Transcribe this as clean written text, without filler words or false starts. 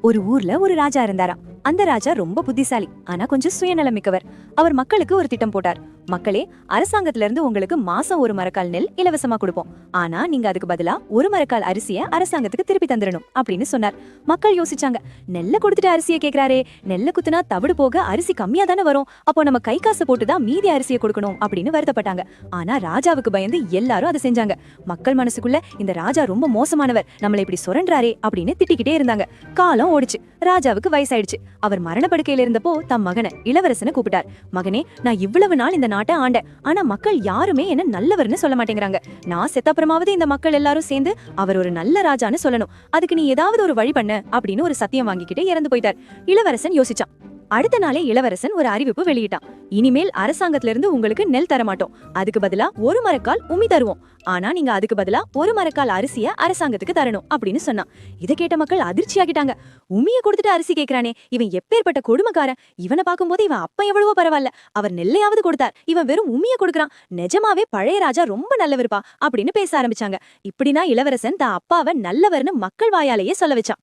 ஒரு ஊர்ல ஒரு ராஜா இருந்தாராம். அந்த ராஜா ரொம்ப புத்திசாலி, ஆனா கொஞ்சம் சுயநலமிக்கவர். அவர் மக்களுக்கு ஒரு திட்டம் போட்டார். மக்களே, அரசாங்கத்துல இருந்து உங்களுக்கு மாசம் ஒரு மரக்கால் நெல் இலவசமா கொடுப்போம். ஆனா நீங்க அதுக்கு பதிலா ஒரு மரக்கால் அரிசிய அரசாங்கத்துக்கு திருப்பி தந்துடணும் அப்படின்னு சொன்னார். மக்கள் யோசிச்சாங்க, நெல்ல கொடுத்துட்டு அரிசியை கேக்குறாரே, நெல்ல குத்துனா தவிடு போக அரிசி கம்மியா தானே வரும், அப்போ நம்ம கை காசு போட்டுதான் மீதி அரிசியை கொடுக்கணும் அப்படின்னு வருத்தப்பட்டாங்க. ஆனா ராஜாவுக்கு பயந்து எல்லாரும் அதை செஞ்சாங்க. மக்கள் மனசுக்குள்ள இந்த ராஜா ரொம்ப மோசமானவர், நம்மள இப்படி சுரண்டாரே அப்படின்னு திட்டிக்கிட்டே இருந்தாங்க. காலம் ஓடிச்சு. ராஜாவுக்கு வயசாயிடுச்சு. அவர் மரணப்படுக்கையில இருந்தப்போ தம் மகனை இளவரசனை கூப்பிட்டார். மகனே, நான் இவ்வளவு நாள் இந்த நாட்டை ஆண்டேன், ஆனா மக்கள் யாருமே என்ன நல்லவர்னு சொல்ல மாட்டேங்கிறாங்க. நான் செத்தப்புறமாவது இந்த மக்கள் எல்லாரும் சேர்ந்து அவர் ஒரு நல்ல ராஜான்னு சொல்லணும். அதுக்கு நீ ஏதாவது ஒரு வழி பண்ணு அப்படின்னு ஒரு சத்தியம் வாங்கிக்கிட்டு இறந்து போயிட்டார். இளவரசன் யோசிச்சான். அடுத்த நாளே இளவரசன் ஒரு அறிவிப்பு வெளியிட்டான். இனிமேல் அரசாங்கத்துல இருந்து உங்களுக்கு நெல் தர மாட்டோம், அதுக்கு பதிலா ஒரு மரக்கால் உமி தருவோம். ஆனா நீங்க அதுக்கு பதிலா ஒரு மரக்கால் அரிசிய அரசாங்கத்துக்கு தரணும் அப்படின்னு சொன்னான். இதை கேட்ட மக்கள் அதிர்ச்சி ஆகிட்டாங்க. உமிய கொடுத்துட்டு அரிசி கேக்குறானே, இவன் எப்பேற்பட்ட கொடுமைக்காரன், இவனை பார்க்கும்போது இவன் அப்ப எவ்வளவோ பரவாயில்ல, அவர் நெல்லையாவது கொடுத்தார், இவன் வெறும் உமிய கொடுக்கறான், நிஜமாவே பழைய ராஜா ரொம்ப நல்லவருப்பா அப்படின்னு பேச ஆரம்பிச்சாங்க. இப்படின்னா இளவரசன் தான் அப்பாவை நல்லவர்னு மக்கள் வாயாலேயே சொல்ல வச்சான்.